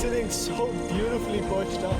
sitting so beautifully perched up.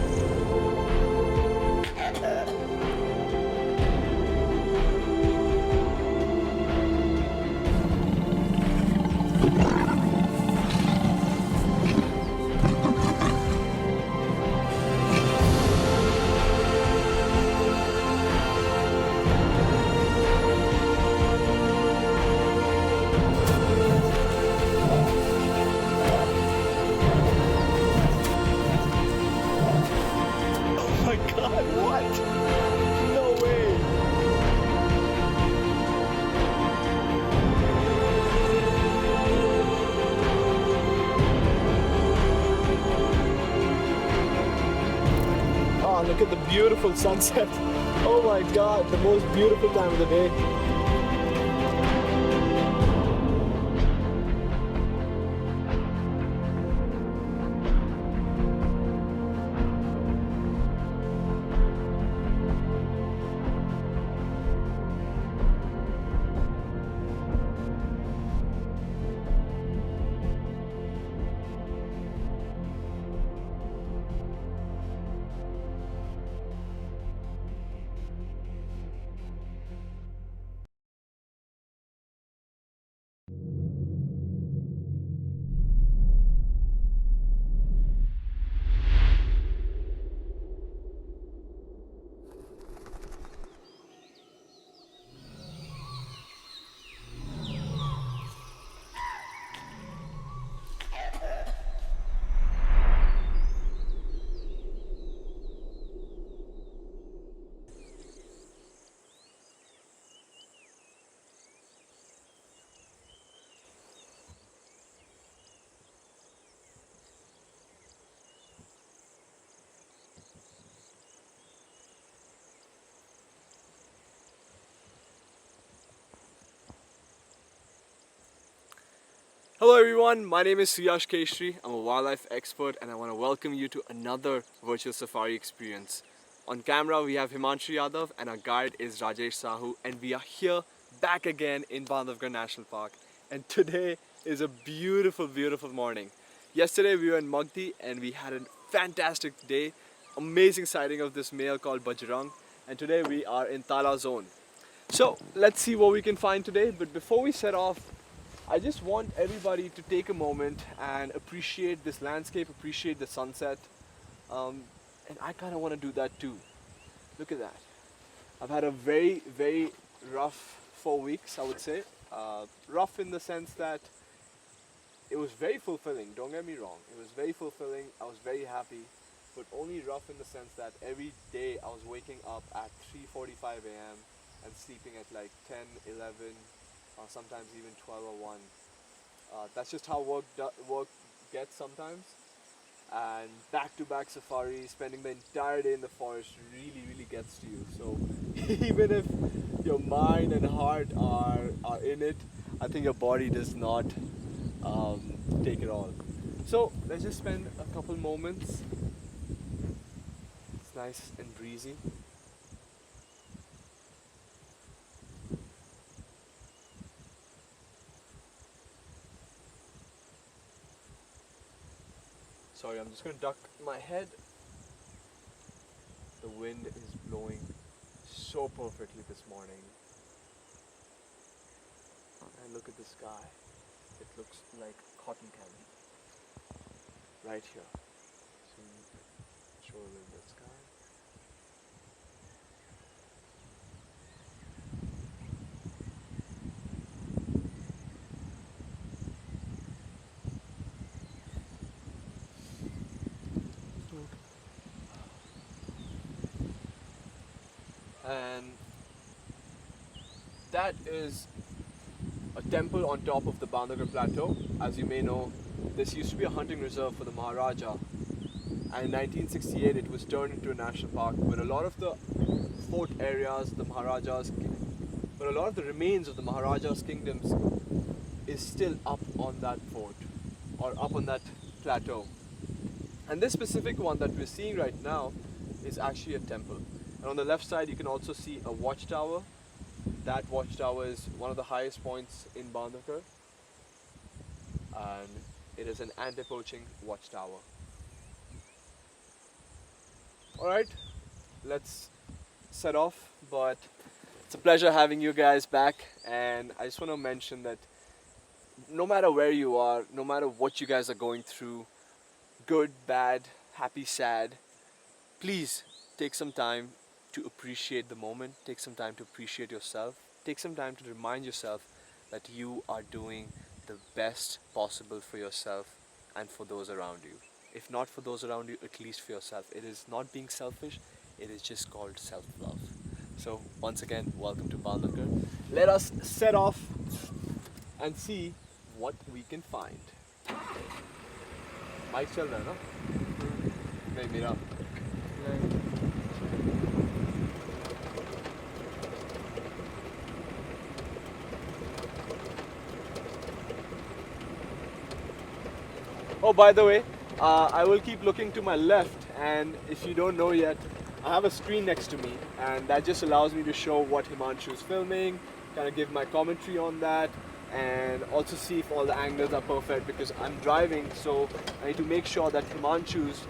Look at the beautiful sunset. Oh my God, the most beautiful time of the day. Hello everyone, my name is Suyash Keshri. I'm a wildlife expert and I want to welcome you to another virtual safari experience. On camera we have Himanshu Yadav and our guide is Rajesh Sahu, and we are here back again in BANDHAVGARH National Park, and today is a beautiful morning. Yesterday we were in Magdi and we had a fantastic day, amazing sighting of this male called Bajrang, and today we are in Tala zone. So let's see what we can find today, but before we set off, I just want everybody to take a moment and appreciate this landscape, appreciate the sunset, and I kind of want to do that too. Look at that. I've had a very rough 4 weeks, I would say. Rough in the sense that it was very fulfilling, don't get me wrong. It was very fulfilling, I was very happy, but only rough in the sense that every day I was waking up at 3:45 a.m. and sleeping at like 10, 11, sometimes even 12 or 1. That's just how work gets sometimes. And back-to-back safaris, spending the entire day in the forest really gets to you. So even if your mind and heart are in it, I think your body does not take it all. So let's just spend a couple moments. It's nice and breezy. Sorry, I'm just going to duck my head. The wind is blowing so perfectly this morning. And look at the sky. It looks like cotton candy. Right here. So show a little bit of sky. And that is a temple on top of the BANDHAVGARH plateau. As you may know, this used to be a hunting reserve for the Maharaja, and in 1968 it was turned into a national park, where a lot of the fort areas, the Maharajas, but a lot of the remains of the Maharaja's kingdoms is still up on that fort, or up on that plateau. And this specific one that we're seeing right now is actually a temple. And on the left side you can also see a watchtower. That watchtower is one of the highest points in BANDHAVGARH, and it is an anti-poaching watchtower. Alright, let's set off, but it's a pleasure having you guys back, and I just want to mention that no matter where you are, no matter what you guys are going through, good, bad, happy, sad, please take some time to appreciate the moment, take some time to appreciate yourself, take some time to remind yourself that you are doing the best possible for yourself and for those around you. If not for those around you, at least for yourself. It is not being selfish, it is just called self-love. So once again, welcome to BANDHAVGARH. Let us set off and see what we can find. Mic chal raha hai na? Nahi, mera. Oh, by the way, I will keep looking to my left, and if you don't know yet, I have a screen next to me, and that just allows me to show what Himanshu is filming, kind of give my commentary on that, and also see if all the angles are perfect, because I'm driving, so I need to make sure that Himanshu's,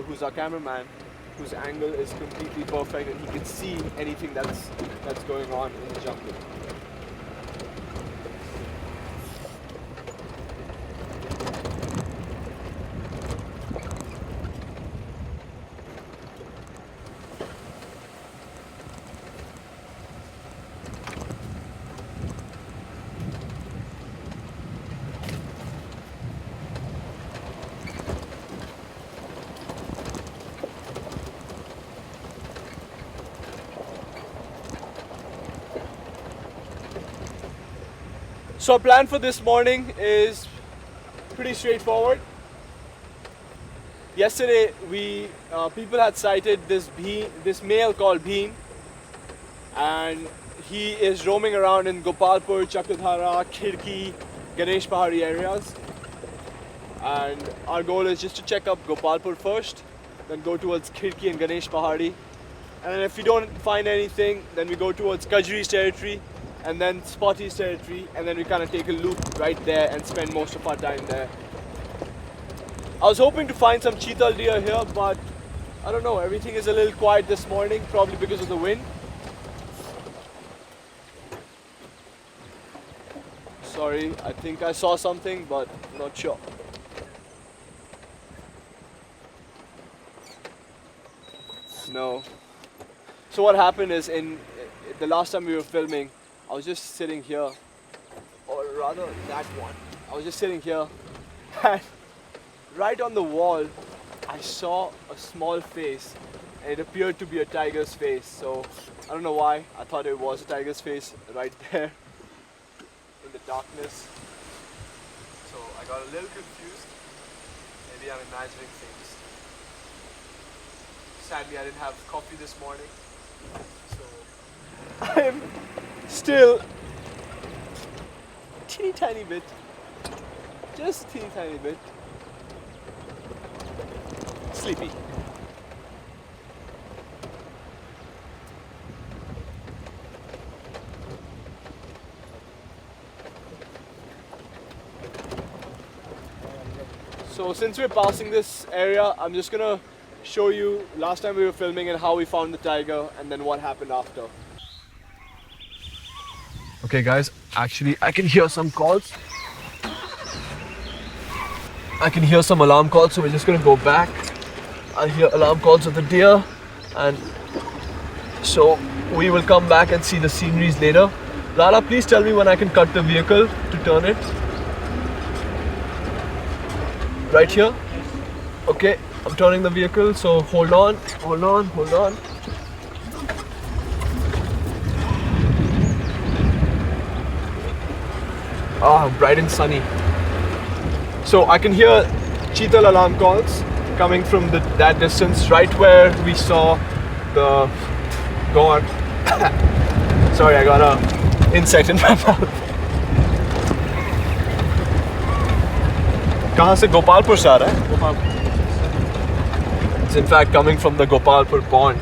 who's our cameraman, whose angle is completely perfect and he can see anything that's going on in the jungle. So our plan for this morning is pretty straightforward. Yesterday, people had sighted this male called Bheem, and he is roaming around in Gopalpur, Chakradhara, Khirki, Ganesh Pahari areas. And our goal is just to check up Gopalpur first, then go towards Khirki and Ganesh Pahari. And then if we don't find anything, then we go towards Kajri's territory, and then Spotty's territory, and then we kind of take a loop right there and spend most of our time there. I was hoping to find some cheetal deer here, but I don't know, everything is a little quiet this morning, probably because of the wind. Sorry, I think I saw something, but not sure. No. So what happened is, in the last time we were filming, I was just sitting here, or rather that one. I was just sitting here, and right on the wall, I saw a small face, and it appeared to be a tiger's face. So I don't know why, I thought it was a tiger's face right there in the darkness. So I got a little confused. Maybe I'm imagining things. Sadly, I didn't have coffee this morning, so I'm still teeny tiny bit, just teeny tiny bit sleepy. So since we're passing this area, I'm just gonna show you last time we were filming and how we found the tiger, and then what happened after. Okay guys, actually I can hear some calls. I can hear some alarm calls, so we're just gonna go back. I hear alarm calls of the deer, and so we will come back and see the sceneries later. Lala, please tell me when I can cut the vehicle to turn it. Right here? Okay, I'm turning the vehicle, so hold on. Ah, bright and sunny. So I can hear cheetal alarm calls coming from that distance, right where we saw the goer. Sorry, I got an insect in my mouth. कहाँ से? गोपालपुर से आ रहा है? Gopalpur. It's in fact coming from the Gopalpur pond.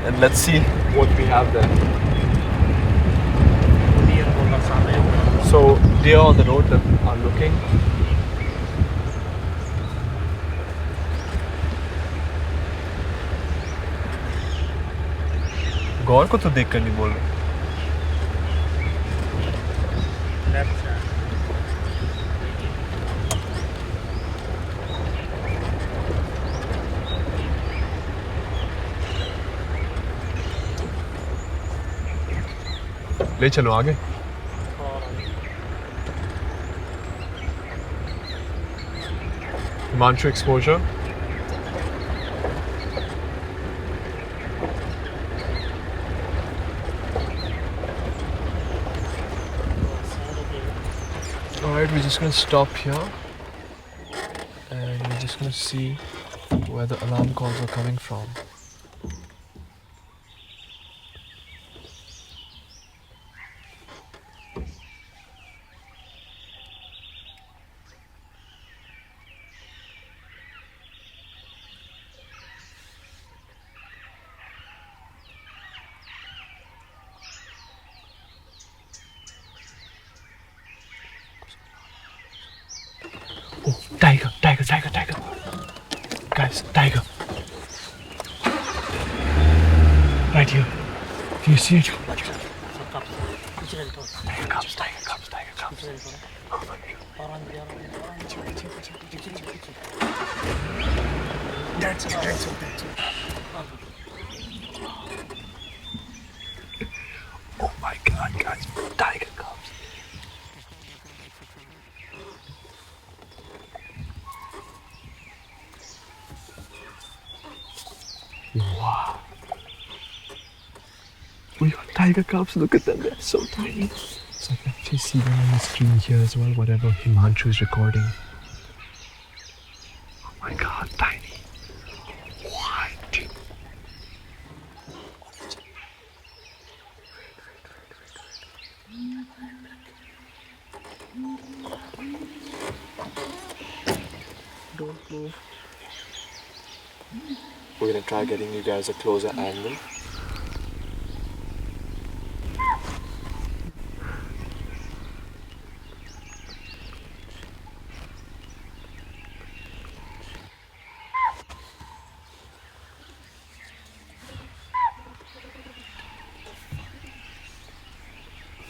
And let's see what we have there. So deer on the road that are looking. गौर को तो देख कर नहीं बोल रहा. Left side. ले चलो आगे. Himanshu exposure. Alright, we're just gonna stop here and we're just gonna see where the alarm calls are coming from. Oh, tiger, tiger, tiger, tiger. Guys, tiger. Right here. Do you see it? Tiger cubs, tiger cubs, tiger cubs. That's it, that's it, that's it. Oh my god, guys, tiger cubs. Wow. We got tiger cubs, look at them, they're so tiny. So I can actually see them on the screen here as well, whatever Himanshu is recording. Oh my god, tiny. What? Don't move. We're gonna try getting you guys a closer angle.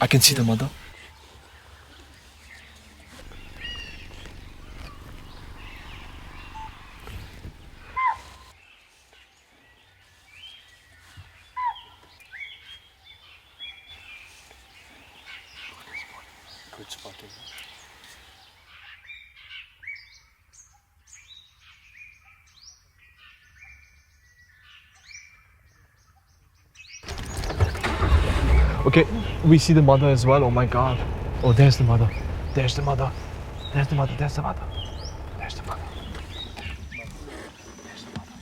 I can see the mother. Good spotting. Okay, we see the mother as well. Oh my god. Oh, there's the mother. There's the mother. There's the mother. There's the mother. There's the mother. There's the mother.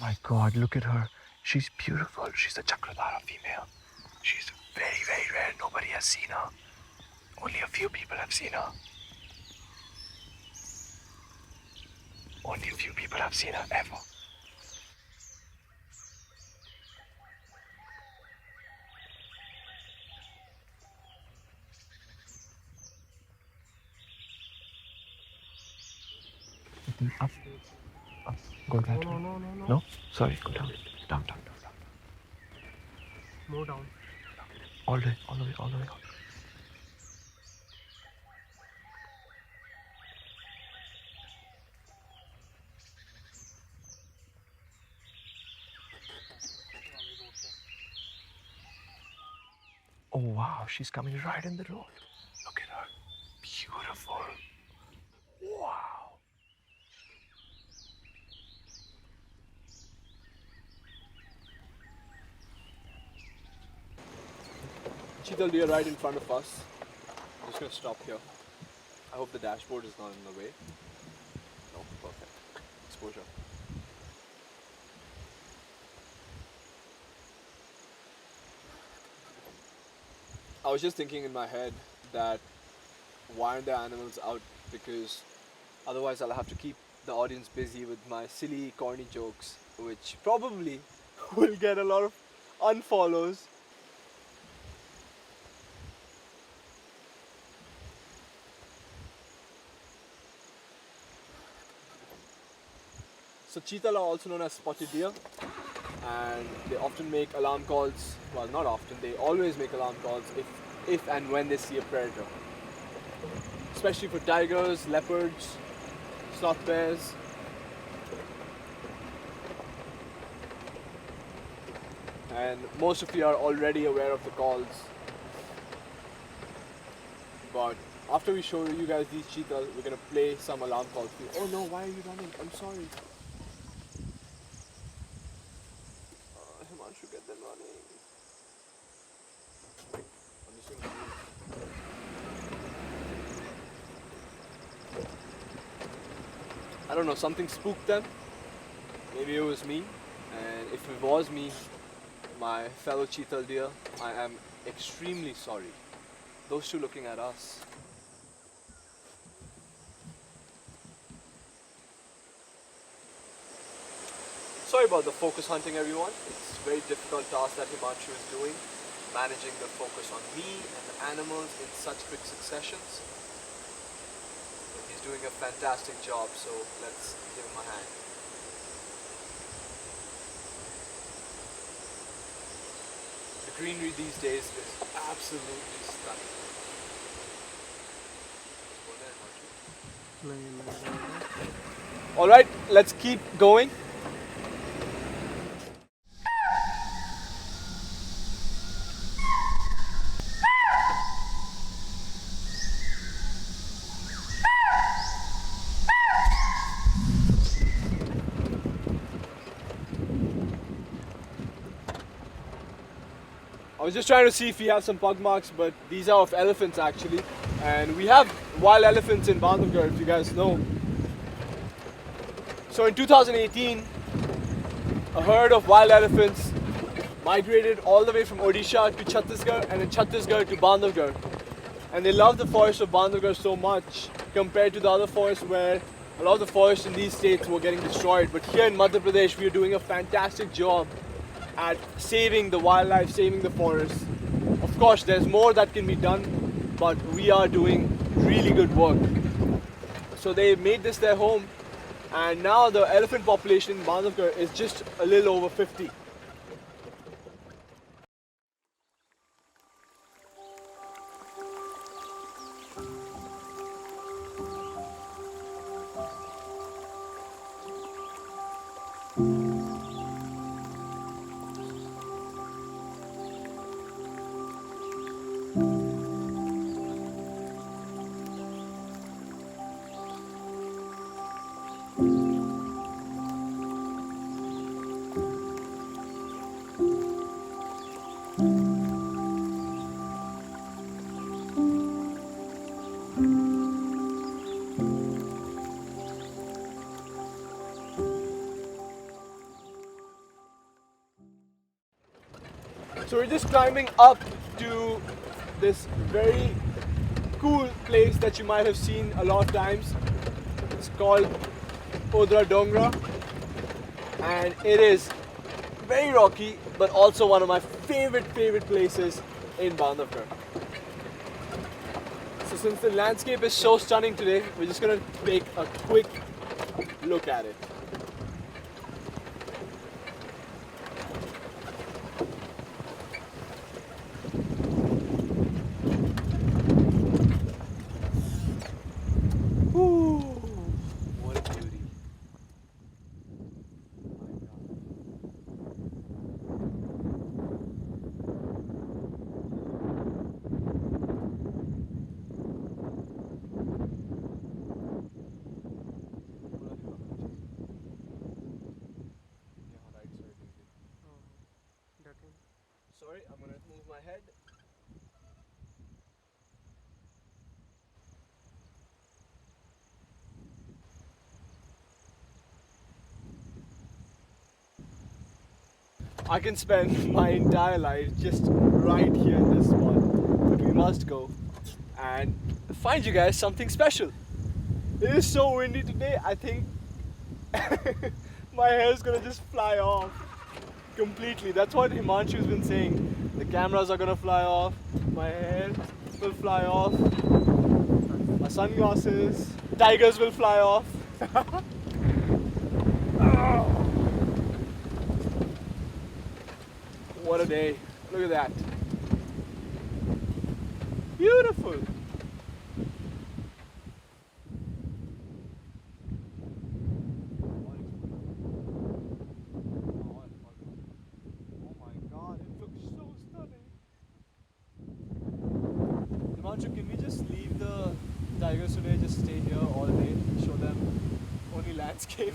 My god, look at her. She's beautiful. She's a Chakradhara female. She's very, very rare. Nobody has seen her. Only a few people have seen her. Only a few people have seen her ever. Up. Up. Go that way. No. No? Sorry, go down. Down. More down. All the way. Oh wow, she's coming right in the road. Look at her. Beautiful. Wow. Cheetal deer right in front of us. I'm just gonna stop here. I hope the dashboard is not in the way. No, perfect. Exposure. I was just thinking in my head that why aren't the animals out? Because otherwise I'll have to keep the audience busy with my silly, corny jokes, which probably will get a lot of unfollows. So cheetah are also known as spotted deer, and they often make alarm calls. Well, not often, they always make alarm calls if and when they see a predator. Especially for tigers, leopards, sloth bears. And most of you are already aware of the calls. But after we show you guys these cheetahs, we're gonna play some alarm calls for you. Oh no, why are you running? I'm sorry. Himanshu, get them running. I'm just gonna I don't know, something spooked them. Maybe it was me. And if it was me, my fellow cheetah deer, I am extremely sorry. Those two looking at us. Sorry about the focus hunting, everyone. It's a very difficult task that Himanshu is doing, managing the focus on me and the animals in such quick successions. But he's doing a fantastic job, so let's give him a hand. The greenery these days is absolutely stunning. Alright, let's keep going. I was just trying to see if we have some pug marks, but these are of elephants actually. And we have wild elephants in Bandhavgarh, if you guys know. So in 2018, a herd of wild elephants migrated all the way from Odisha to Chhattisgarh and then Chhattisgarh to Bandhavgarh. And they love the forest of Bandhavgarh so much compared to the other forests where a lot of the forests in these states were getting destroyed. But here in Madhya Pradesh, we are doing a fantastic job at saving the wildlife, saving the forest. Of course, there's more that can be done, but we are doing really good work. So they made this their home, and now the elephant population in Bandhavgarh is just a little over 50. So we're just climbing up to this very cool place that you might have seen a lot of times. It's called Odra Dongra, and it is very rocky, but also one of my favorite places in Bandhavgarh. So since the landscape is so stunning today, we're just gonna take a quick look at it. What a beauty. Sorry, I'm gonna move my head. I can spend my entire life just right here in this spot, but we must go and find you guys something special. It is so windy today, I think my hair is gonna just fly off completely. That's what Himanshu's been saying. The cameras are gonna fly off, my hair will fly off, my sunglasses, tigers will fly off. What a day. Look at that. Beautiful. Oh my god, it looks so stunning. Himanshu, can we just leave the tigers today, just stay here all day, show them only landscape?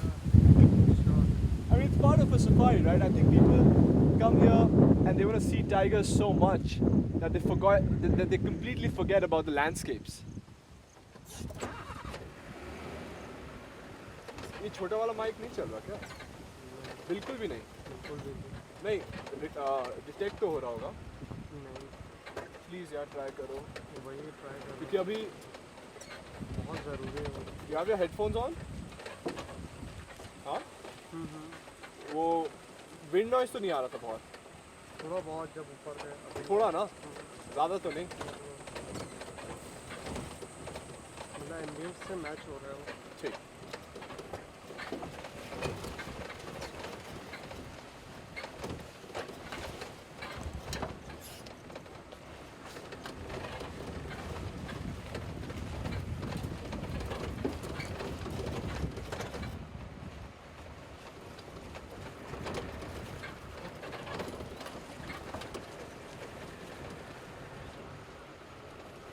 Sure. I mean, it's part of a safari, right? I think people come here and they want to see tigers so much that they completely forget about the landscapes. ये छोटा वाला mic नहीं चल रहा क्या? बिल्कुल भी नहीं. बिल्कुल बिल्कुल नहीं, डिटेक्ट तो हो रहा होगा. नहीं, प्लीज यार ट्राई करो. वही ट्राई कर क्योंकि अभी बहुत ज़रूरी है वो. you have your headphones on? हाँ? वो विंड नॉइस तो नहीं आ रहा था बहुत? थोड़ा बहुत जब ऊपर गए अभी थोड़ा ना, ज़्यादा तो नहीं. मतलब एम्बियंस से मैच हो रहा है वो. ठीक.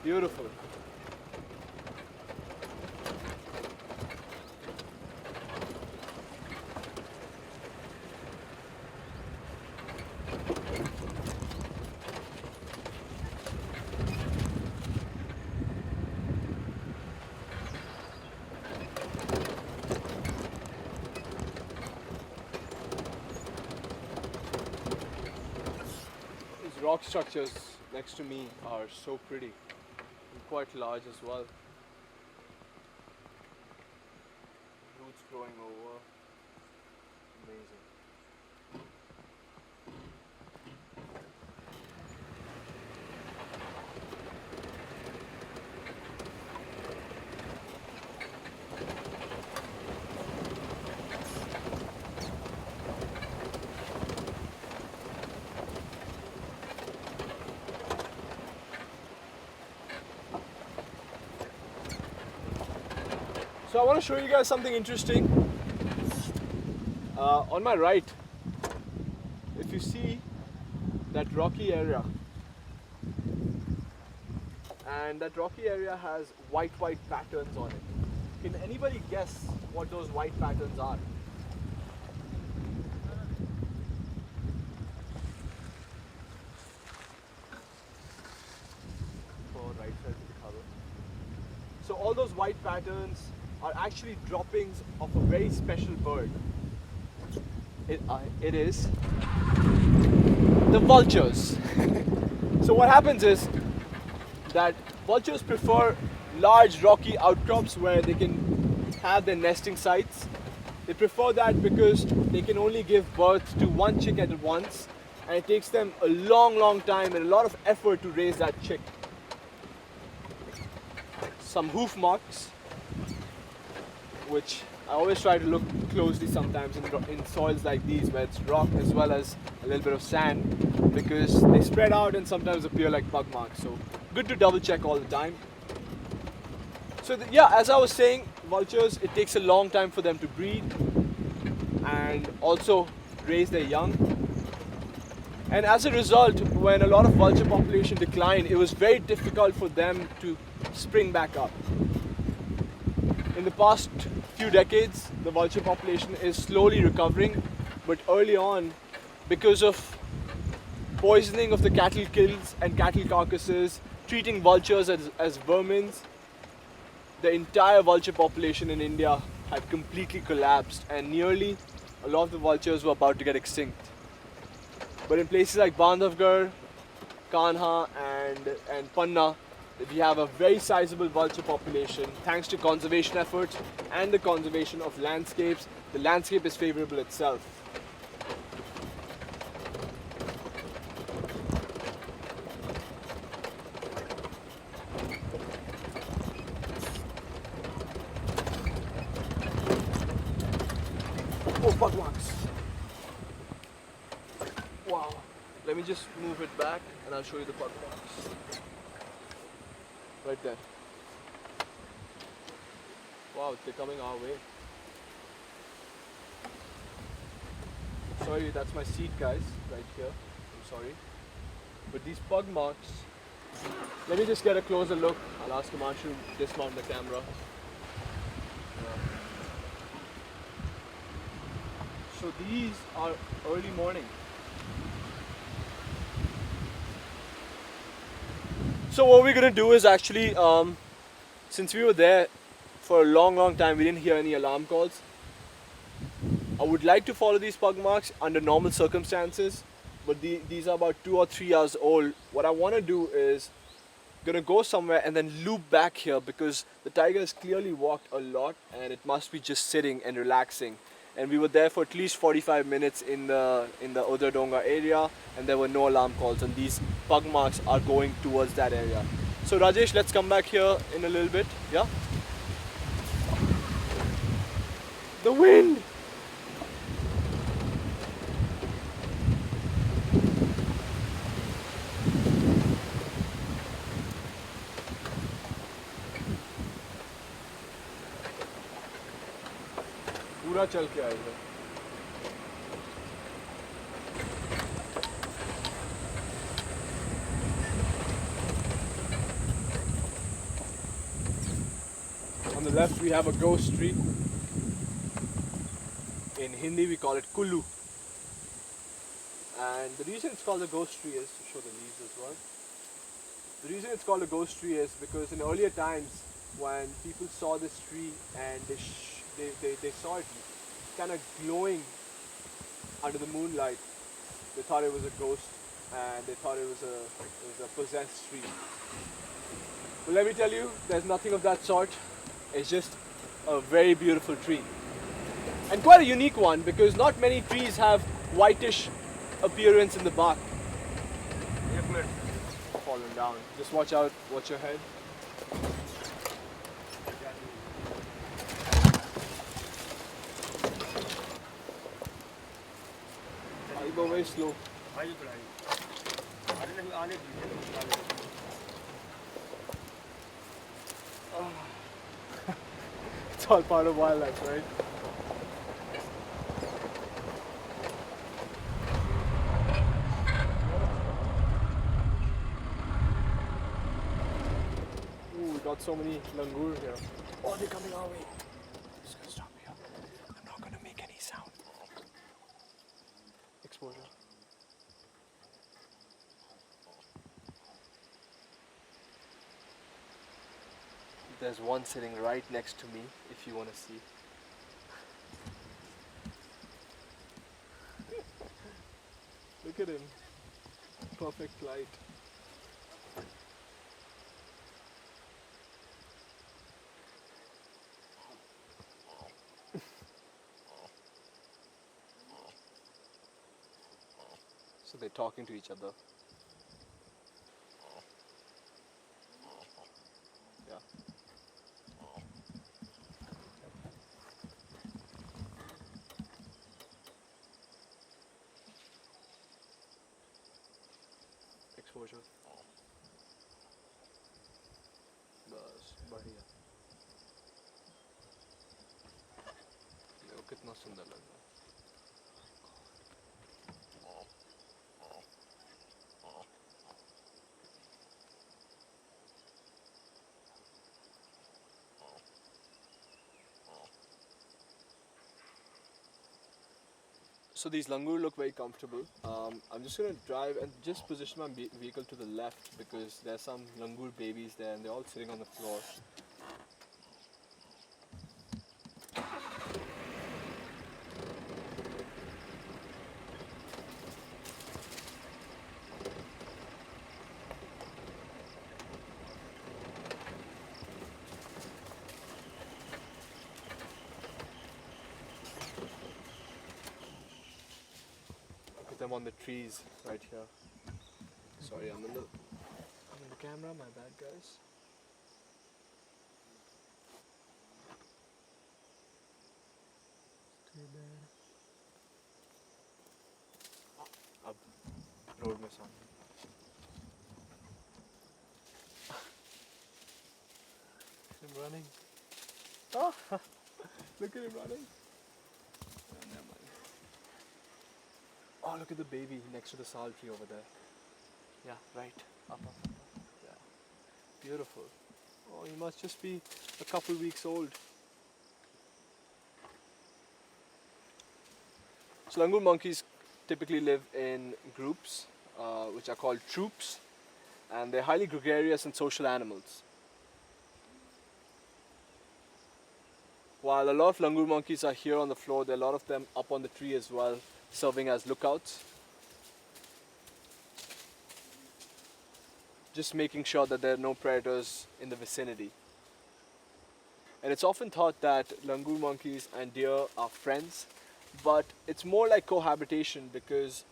Beautiful. These rock structures next to me are so pretty. Quite large as well. Roots growing over. Amazing. So I want to show you guys something interesting. On my right, if you see that rocky area, and that rocky area has white patterns on it. Can anybody guess what those white patterns are? Right side to the cover. So all those white patterns are actually droppings of a very special bird. It is the vultures. So what happens is that vultures prefer large rocky outcrops where they can have their nesting sites. They prefer that because they can only give birth to one chick at once, and it takes them a long time and a lot of effort to raise that chick. Some hoof marks, which I always try to look closely sometimes in soils like these where it's rock as well as a little bit of sand, because they spread out and sometimes appear like bug marks. So good to double check all the time. So yeah, as I was saying, vultures, it takes a long time for them to breed and also raise their young. And as a result, when a lot of vulture population declined, it was very difficult for them to spring back up. In the past few decades, the vulture population is slowly recovering, but early on, because of poisoning of the cattle kills and cattle carcasses, treating vultures as vermin, the entire vulture population in India had completely collapsed, and nearly a lot of the vultures were about to get extinct. But in places like Bandhavgarh, Kanha and Panna, we have a very sizable vulture population thanks to conservation efforts and the conservation of landscapes. The landscape is favorable itself. Oh, bug marks. Wow. Let me just move it back and I'll show you the pug marks. Right there. Wow, they're coming our way. Sorry, that's my seat, guys, right here. I'm sorry. But these pug marks, let me just get a closer look. I'll ask Himanshu to dismount the camera. So these are early morning. So what we're gonna do is actually, since we were there for a long time, we didn't hear any alarm calls. I would like to follow these pug marks under normal circumstances, but these are about 2 or 3 hours old. What I want to do is gonna go somewhere and then loop back here because the tiger has clearly walked a lot and it must be just sitting and relaxing. And we were there for at least 45 minutes in the Udardonga area, and there were no alarm calls, and these pug marks are going towards that area. So Rajesh, let's come back here in a little bit. Yeah. The wind. पूरा चल के आएगा. On the left we have a ghost tree. In Hindi we call it kullu. And the reason it's called a ghost tree is, to show the leaves as well. The reason it's called a ghost tree is because in earlier times when people saw this tree and they saw it kind of glowing under the moonlight, they thought it was a ghost and they thought it was a possessed tree. But let me tell you, there's nothing of that sort. It's just a very beautiful tree. And quite a unique one because not many trees have whitish appearance in the bark. Fallen down. Just watch out, watch your head. I go very slow. It's all part of wildlife, right? Ooh, we got so many langur here. Oh, they're coming our way. I'm just gonna stop here. I'm not gonna make any sound. Exposure. There's one sitting right next to me, if you want to see. Look at him. Perfect light. So they're talking to each other. Yeah. Exposure. बस बढ़िया. देखो कितना सुंदर लग रहा है. So these langur look very comfortable. I'm just going to drive and just position my vehicle to the left because there's some langur babies there and they're all sitting on the floor. Them on the trees right here. Sorry, I'm in the camera, my bad guys. Stay there. अब road में सामने. Him running. Oh, look at him running. Oh, never mind. Oh, look at the baby next to the sal tree over there. Yeah, right. Up. Yeah. Beautiful. Oh, he must just be a couple weeks old. So langur monkeys typically live in groups, which are called troops, and they're highly gregarious and social animals. While a lot of langur monkeys are here on the floor, there are a lot of them up on the tree as well, serving as lookouts. Just making sure that there are no predators in the vicinity. And it's often thought that langur monkeys and deer are friends, but it's more like cohabitation because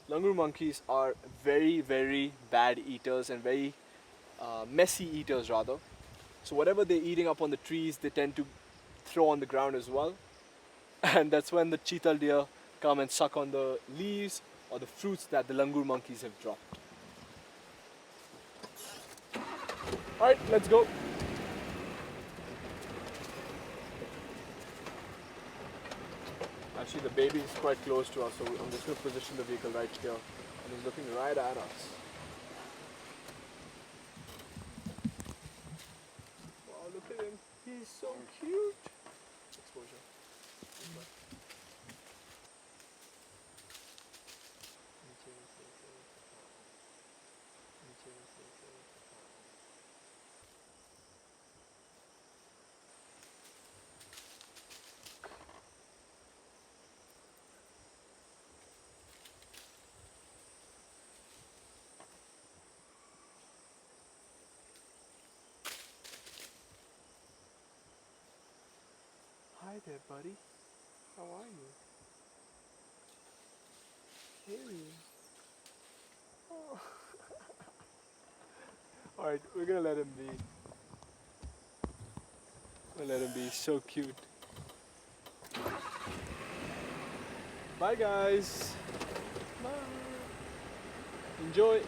langur monkeys are very, very bad eaters and very messy eaters rather. So whatever they're eating up on the trees, they tend to throw on the ground as well. And that's when the cheetal deer come and suck on the leaves or the fruits that the langur monkeys have dropped. Alright, let's go. Actually, the baby is quite close to us, so I'm just going to position the vehicle right here. And he's looking right at us. Wow, look at him. He's so cute. Exposure. Hi there, buddy. How are you? Hey. Oh. Alright, we're gonna let him be. We'll let him be. So cute. Bye, guys. Bye. Enjoy.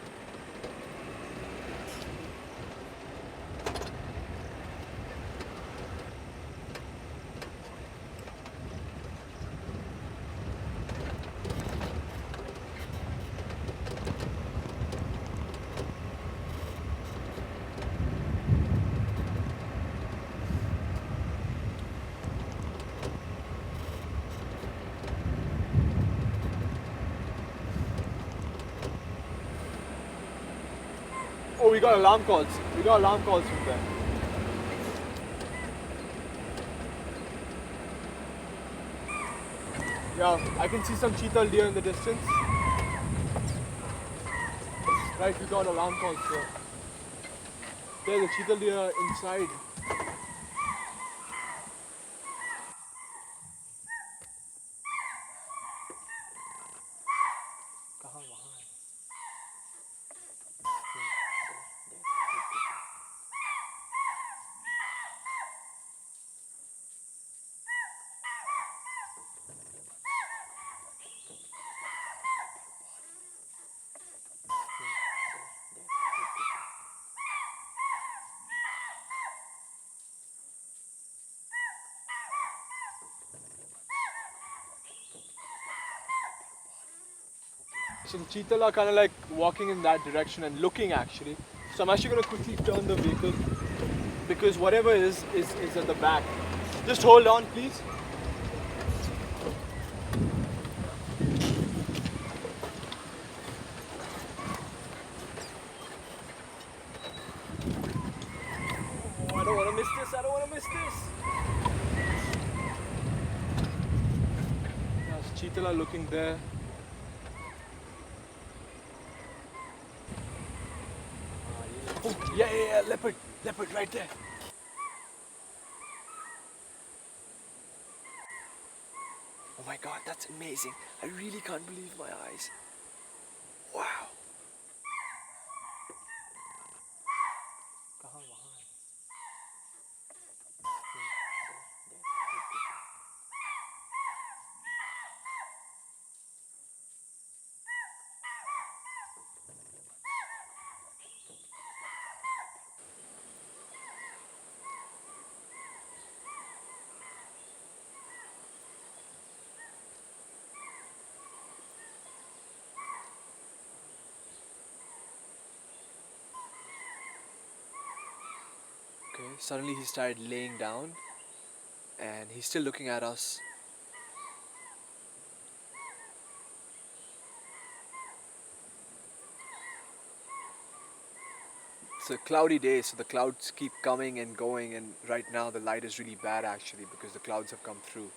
Oh, we got alarm calls. We got alarm calls from there. Yeah, I can see some cheetal deer in the distance. Right, we got alarm calls here. There's a cheetal deer inside. कहाँ वहाँ है? So the cheetal are kind of like walking in that direction and looking actually. So I'm actually going to quickly turn the vehicle because whatever is at the back. Just hold on, please. Oh, I don't want to miss this. I don't want to miss this. Yeah, so cheetal are looking there. Oh, yeah, leopard right there. Oh my god, that's amazing. I really can't believe my eyes. Wow. कहाँ वहाँ है? suddenly he started laying down and he's still looking at us. It's a cloudy day, so the clouds keep coming and going, and right now the light is really bad actually because the clouds have come through.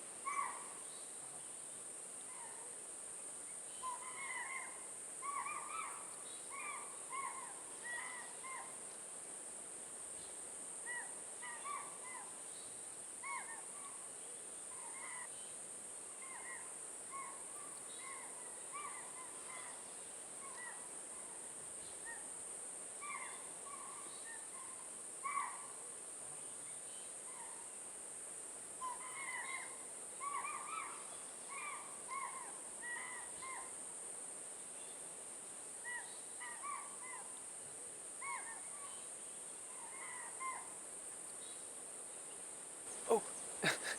Oh,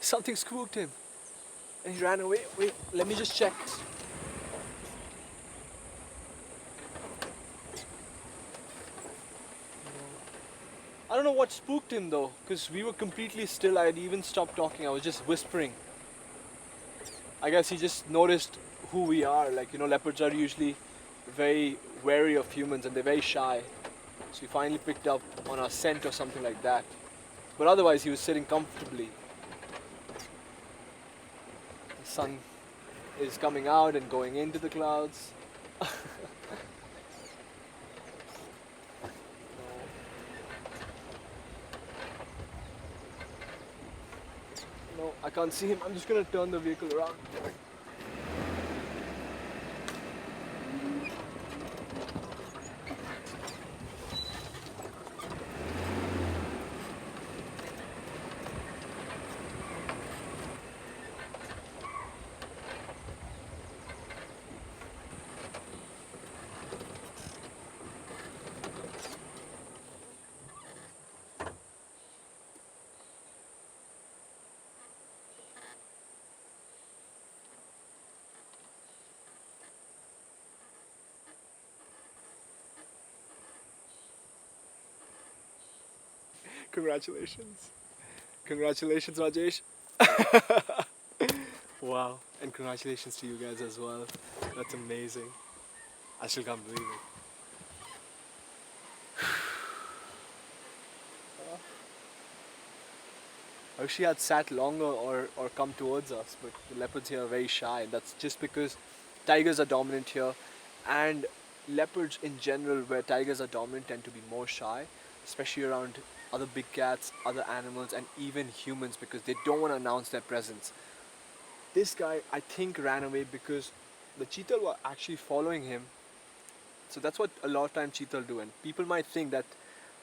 something spooked him and he ran away. Wait, let me just check. I don't know what spooked him though, because we were completely still. I had even stopped talking. I was just whispering. I guess he just noticed who we are. Like, leopards are usually very wary of humans and they're very shy. So he finally picked up on our scent or something like that. But otherwise, he was sitting comfortably. The sun is coming out and going into the clouds. No, I can't see him. I'm just gonna turn the vehicle around. Congratulations. Congratulations, Rajesh. Wow. And congratulations to you guys as well. That's amazing. I still can't believe it. I wish he had sat longer or come towards us, but the leopards here are very shy. That's just because tigers are dominant here, and leopards in general, where tigers are dominant, tend to be more shy, especially around other big cats, other animals, and even humans because they don't want to announce their presence. This guy, I think, ran away because the cheetah were actually following him. So that's what a lot of times cheetah do, and people might think that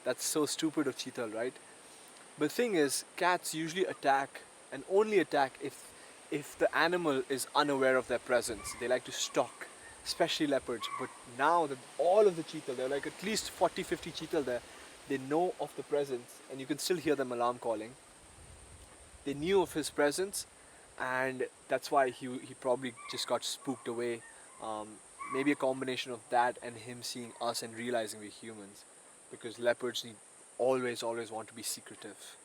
that's so stupid of cheetah, right? But the thing is, cats usually attack and only attack if the animal is unaware of their presence. They like to stalk, especially leopards. But now that all of the cheetah, there are like at least 40-50 cheetah there, they know of the presence and you can still hear them alarm calling. They knew of his presence and that's why he probably just got spooked away. Um, Maybe a combination of that and him seeing us and realizing we're humans, because leopards need always want to be secretive.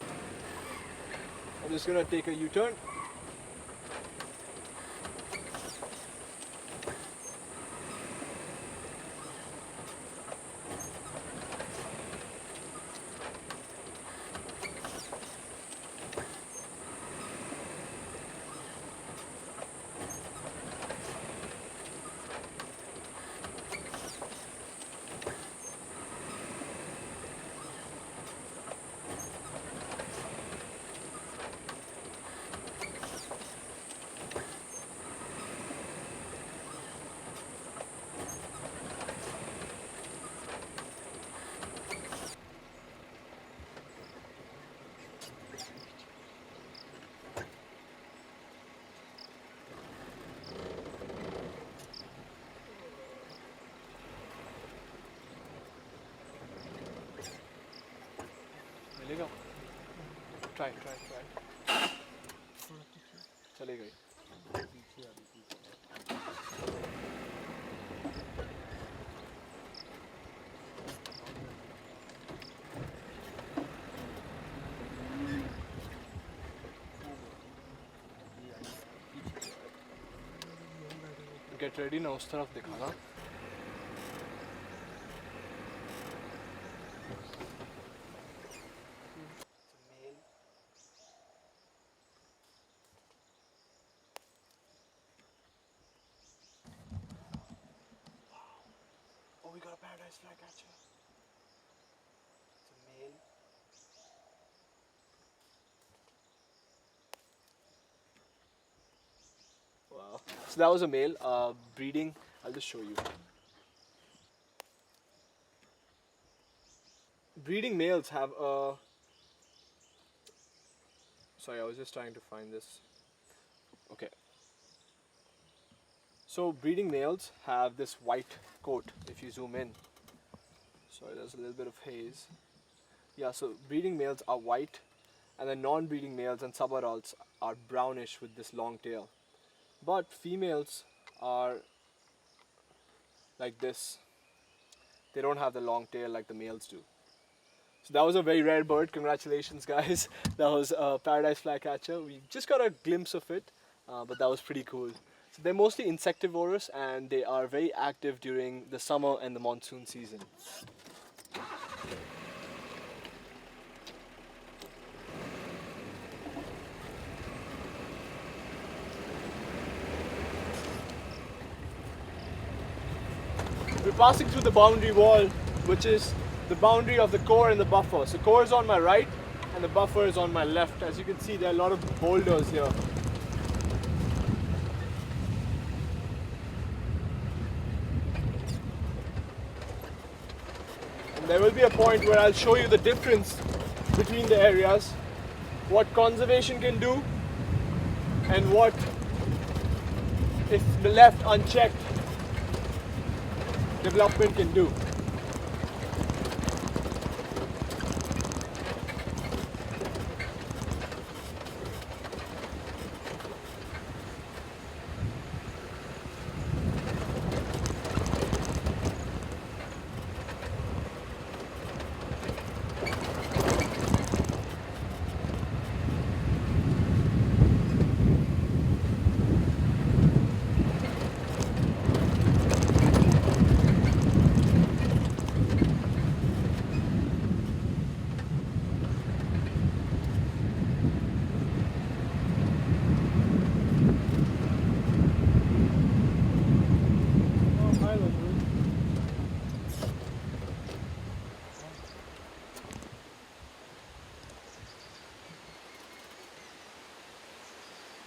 I'm just gonna take a U-turn. मिलेगा try try try चले गई Get ready ना उस तरफ दिखाना. Oh, we got a paradise flycatcher. It's a male. Wow. So that was a male. Breeding. I'll just show you. Breeding males have a. Sorry, I was just trying to find this. Okay. So breeding males have this white coat. If you zoom in. Sorry, there's a little bit of haze. Yeah. So breeding males are white, and then non-breeding males and sub-adults are brownish with this long tail. But females are like this. They don't have the long tail like the males do. So that was a very rare bird. Congratulations, guys. That was a paradise flycatcher. We just got a glimpse of it, but that was pretty cool. So they're mostly insectivorous and they are very active during the summer and the monsoon season. We're passing through the boundary wall, which is the boundary of the core and the buffer. So core is on my right and the buffer is on my left. As you can see, there are a lot of boulders here. And there will be a point where I'll show you the difference between the areas, what conservation can do and what, if left unchecked, development can do.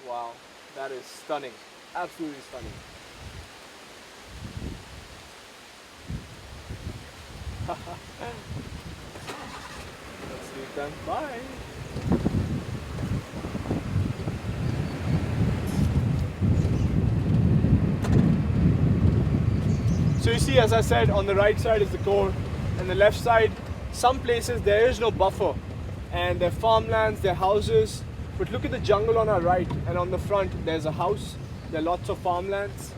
Wow, that is stunning. Absolutely stunning. Let's leave them. Bye. So you see, as I said, on the right side is the core, and the left side, some places there is no buffer, and they're farmlands, they're houses. But look at the jungle on our right, and on the front there's a house. There are lots of farmlands.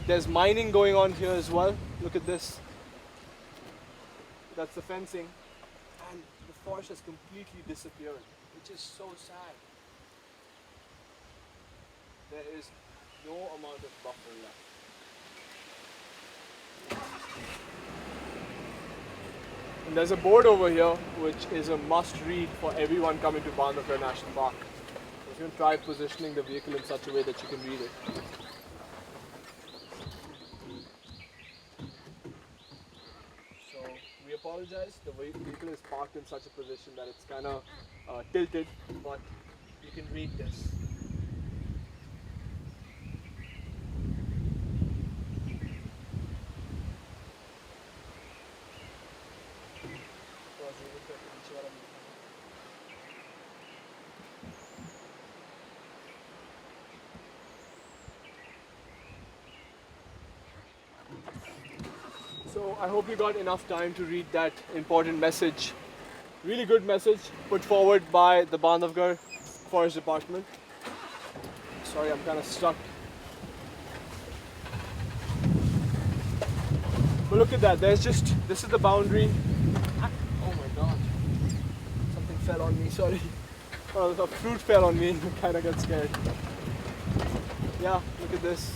There's mining going on here as well. Look at this. That's the fencing. And the forest has completely disappeared, which is so sad. There is no amount of buffer left. And there's a board over here which is a must read for everyone coming to BANDHAVGARH National Park. So you can try positioning the vehicle in such a way that you can read it. So we apologize, the vehicle is parked in such a position that it's kind of tilted, but you can read this. So I hope you got enough time to read that important message. Really good message put forward by the BANDHAVGARH Forest Department. Sorry, I'm kind of stuck. But look at that, this is the boundary. Oh my god. Something fell on me, sorry. Oh, a fruit fell on me, I kind of got scared. Yeah, look at this.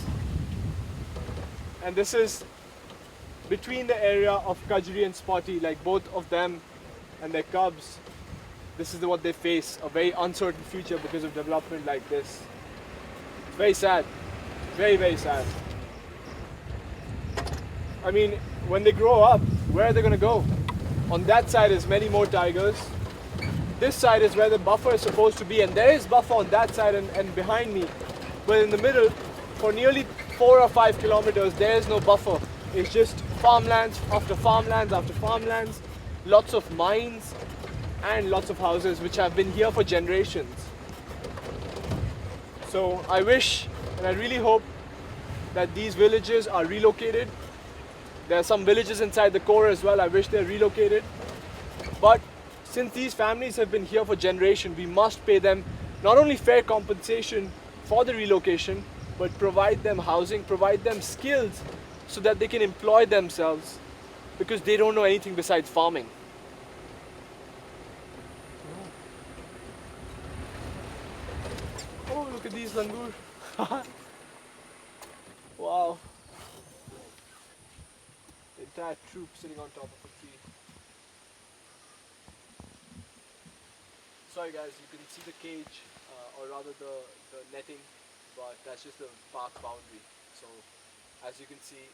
And this is between the area of Kajri and Spotty, like both of them and their cubs. This is what they face, a very uncertain future because of development like this. It's very sad, very, very sad. I mean, when they grow up, where are they going to go? On that side is many more tigers. This side is where the buffer is supposed to be, and there is buffer on that side and behind me. But in the middle, for nearly 4 or 5 kilometers, there is no buffer. It's just farmlands after farmlands after farmlands, lots of mines and lots of houses which have been here for generations. So I wish and I really hope that these villages are relocated. There are some villages inside the core as well. I wish they're relocated. But since these families have been here for generations, we must pay them not only fair compensation for the relocation, but provide them housing, provide them skills so that they can employ themselves, because they don't know anything besides farming. Oh, look at these langur. Wow. The entire troop sitting on top of a tree. Sorry guys, you can see the cage, or rather the netting, but that's just the park boundary. So as you can see,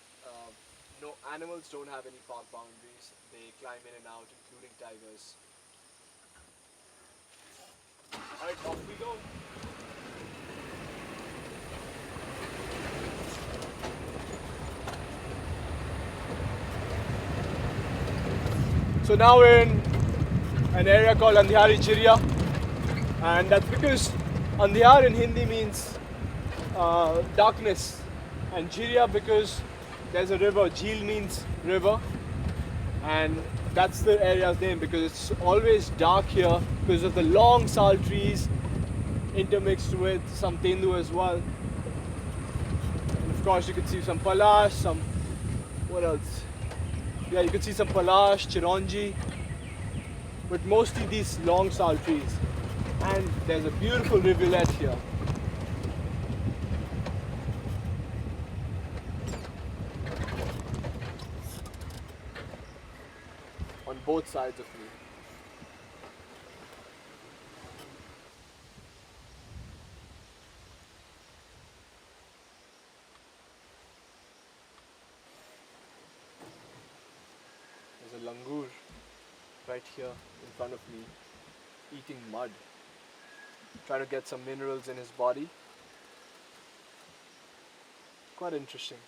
no animals don't have any park boundaries. They climb in and out, including tigers. Alright, off we go. So now we're in an area called Andhari Jhir, and that's because Andhar in Hindi means darkness, and Jhir because there's a river. Jheel means river, and that's the area's name because it's always dark here because of the long sal trees intermixed with some tendu as well. And of course you can see some palash, some, what else? Yeah, you can see some palash, chironji, but mostly these long sal trees. And there's a beautiful rivulet here. On both sides of me. There's a langur right here in front of me, eating mud, trying to get some minerals in his body. Quite interesting.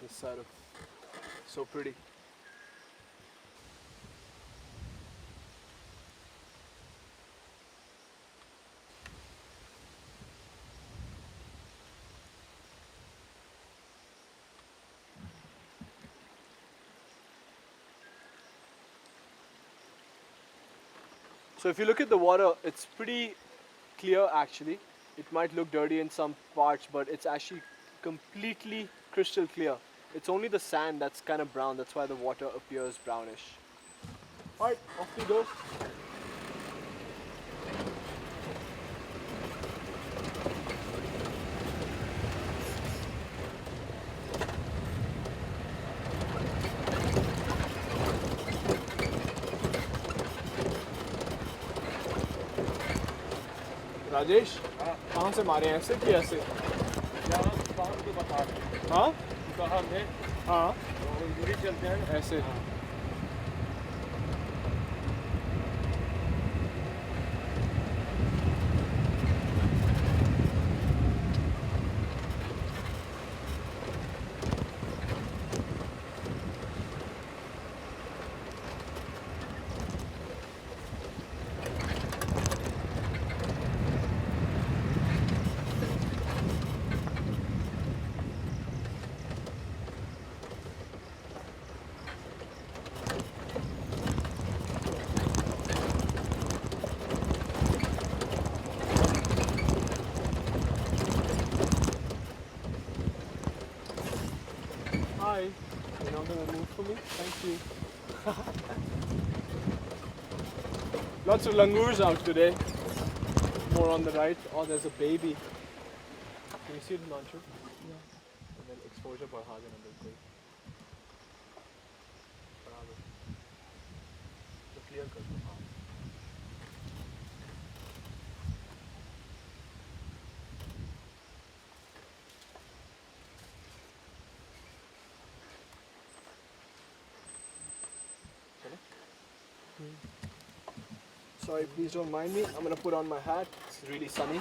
This side of, so pretty. So if you look at the water, it's pretty clear actually. It might look dirty in some parts, but it's actually completely crystal clear. It's only the sand that's kind of brown, that's why the water appears brownish. Alright, off we go. Rajesh कहाँ से मारे हैं ऐसे कि ऐसे हाँ हाँ चलते हैं ऐसे not gonna move for me. Thank you. Lots of langurs out today. More on the right. Oh, there's a baby. Can you see it, Manchu? Yeah. And then exposure बढ़ा देना बिल्कुल. बराबर. तो clear कर दो. हाँ. Sorry, please don't mind me. I'm gonna put on my hat. It's really sunny.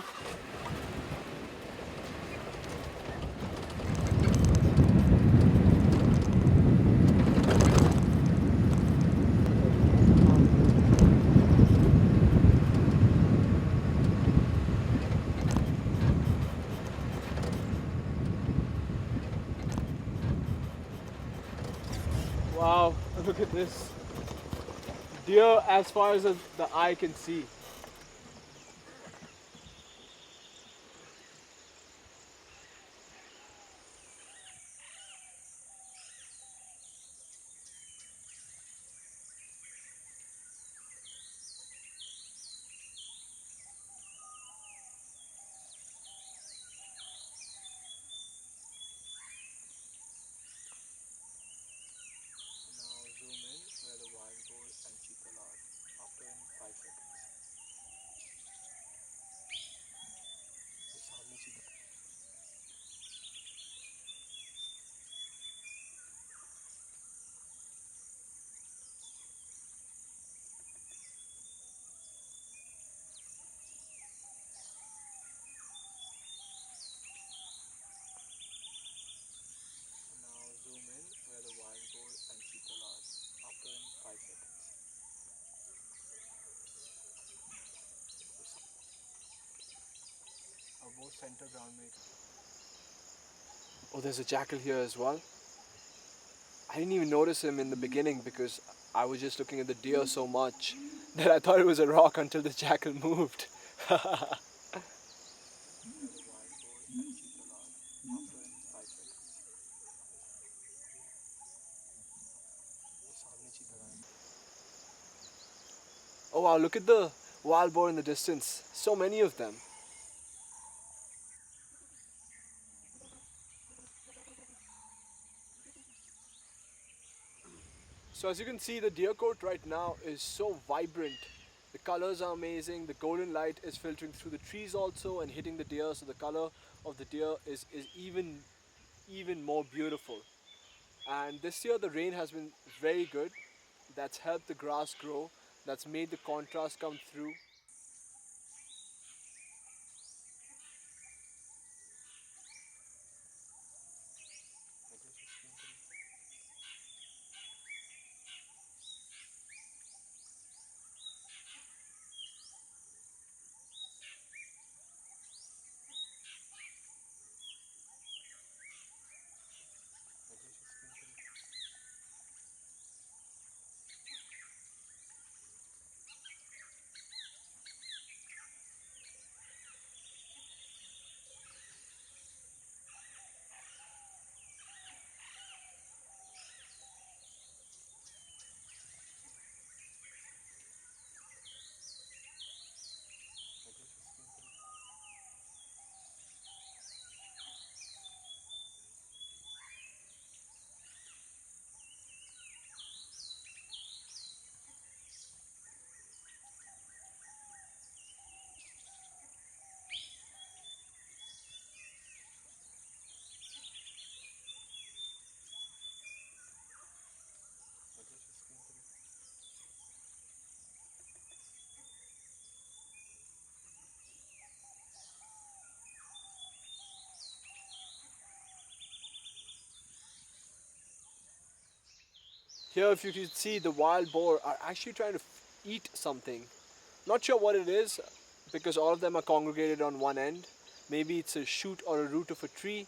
Wow, look at this. Deer as far as the eye can see. Center ground make. Oh, there's a jackal here as well. I didn't even notice him in the beginning because I was just looking at the deer so much that I thought it was a rock until the jackal moved. Oh wow, look at the wild boar in the distance. So many of them. So as you can see, the deer court right now is so vibrant. The colors are amazing. The golden light is filtering through the trees also and hitting the deer, so the color of the deer is even more beautiful. And this year the rain has been very good. That's helped the grass grow. That's made the contrast come through. Here, if you can see, the wild boar are actually trying to eat something. Not sure what it is because all of them are congregated on one end. Maybe it's a shoot or a root of a tree,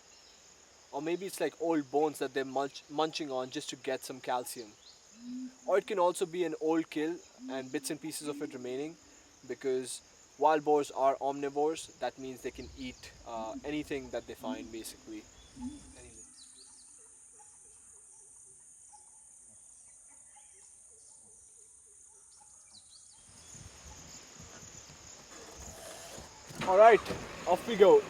or maybe it's like old bones that they're munching on just to get some calcium. Or it can also be an old kill and bits and pieces of it remaining, because wild boars are omnivores. That means they can eat anything that they find, basically. Anything. All right, off we go.